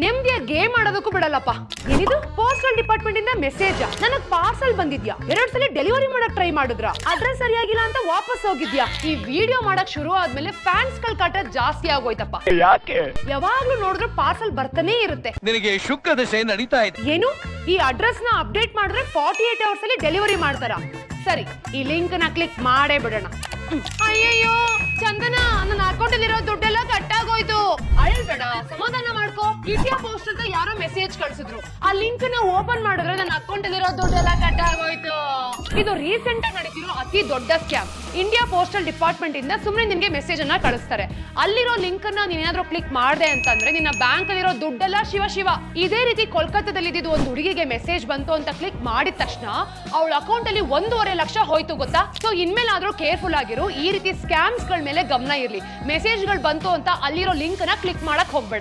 ನೆಮ್ಮದಿಯ ಗೇಮ್ ಆಡೋದಕ್ಕೂ ಬಿಡಲ್ಲಪ್ಪ. ಏನಿದು postal department ಇಂದ ಮೆಸೇಜ್, ನನಗ್ ಪಾರ್ಸಲ್ ಬಂದಿದ್ಯಾ, 2 ಸಲ ಡೆಲಿವರಿ ಮಾಡಕ್ ಟ್ರೈ ಮಾಡಿದ್ರ, ಅಡ್ರೆಸ್ ಸರಿಯಾಗಿಲ್ಲ ಅಂತ ವಾಪಸ್ ಹೋಗಿದ್ಯಾ. ಈ ವಿಡಿಯೋ ಮಾಡಕ್ ಶುರು ಆದ್ಮೇಲೆ ಫ್ಯಾನ್ಸ್ ಗಳ ಕಾಟ ಜಾಸ್ತಿ ಆಗೋಯ್ತಪ್ಪ. ಯಾಕೆ? ಯಾವಾಗ್ಲೂ ನೋಡಿದ್ರೆ ಪಾರ್ಸಲ್ ಬರ್ತಾನೆ ಇರುತ್ತೆ. ನಿನಗೆ ಶುಕ್ರ ದಶೆ ನಡೀತಾ ಇದೆ. ಏನು, ಈ ಅಡ್ರೆಸ್ ನ ಅಪ್ಡೇಟ್ ಮಾಡಿದ್ರೆ 48 ಅವರ್ಸ್ ಅಲ್ಲಿ ಡೆಲಿವರಿ ಮಾಡ್ತಾರ? ಸರಿ, ಈ ಲಿಂಕ್ ನ ಕ್ಲಿಕ್ ಮಾಡೇ ಬಿಡೋಣ. ಅಯ್ಯಯ್ಯೋ ಚಂದನ, ನನ್ನ ಅಕೌಂಟ್ ಅಲ್ಲಿರೋ ದುಡ್ಡೆಲ್ಲ ಕಟ್ ಆಗೋಯ್ತು. ಅಳ್ಬೇಡ, ಸಮಾಧಾನ ಮಾಡ್ಕೋ. ಇಂಡಿಯಾ ಪೋಸ್ಟ್ ಅಂತ ಯಾರೋ ಮೆಸೇಜ್ ಕಳ್ಸಿದ್ರು, ಆ ಲಿಂಕ್ ನ ಓಪನ್ ಮಾಡಿದ್ರೆ ನನ್ನ ಅಕೌಂಟ್ ಅಲ್ಲಿರೋ ದುಡ್ಡೆಲ್ಲ ಕಟ್ ಆಗೋಯ್ತು. ಇದು ರೀಸೆಂಟ್ ಆಗಿ ನಡೀತಿರೋ ಅತಿ ದೊಡ್ಡ ಸ್ಕ್ಯಾಮ್. ಇಂಡಿಯಾ ಪೋಸ್ಟಲ್ ಡಿಪಾರ್ಟ್ಮೆಂಟ್ ಇಂದ ಸುಮ್ನೆ ನಿನ್ಗೆ ಮೆಸೇಜ್ ಅನ್ನ ಕಳಿಸ್ತಾರೆ. ಅಲ್ಲಿರೋ ಲಿಂಕ್ ಅನ್ನ ನೀನೇನಾದ್ರೂ ಕ್ಲಿಕ್ ಮಾಡ್ದೆ ಅಂತಂದ್ರೆ ನಿನ್ನ ಬ್ಯಾಂಕ್ ಅಲ್ಲಿರೋ ದುಡ್ಡೆಲ್ಲ ಶಿವ ಶಿವ. ಇದೇ ರೀತಿ ಕೋಲ್ಕತ್ತಾದಲ್ಲಿ ಇದ್ದಿದ್ದು ಒಂದು ಹುಡುಗಿಗೆ ಮೆಸೇಜ್ ಬಂತು ಅಂತ ಕ್ಲಿಕ್ ಮಾಡಿದ ತಕ್ಷಣ ಅವಳ ಅಕೌಂಟ್ ಅಲ್ಲಿ 1.5 ಲಕ್ಷ ಹೋಯ್ತು ಗೊತ್ತಾ. ಸೊ ಇನ್ಮೇಲಾದ್ರೂ ಕೇರ್ಫುಲ್ ಆಗಿರು. ಈ ರೀತಿ ಸ್ಕ್ಯಾಮ್ಸ್ ಗಳ ಮೇಲೆ ಗಮನ ಇರ್ಲಿ. ಮೆಸೇಜ್ ಗಳು ಬಂತು ಅಂತ ಅಲ್ಲಿರೋ ಲಿಂಕ್ ನ ಕ್ಲಿಕ್ ಮಾಡಕ್ ಹೋಗ್ಬೇಡ.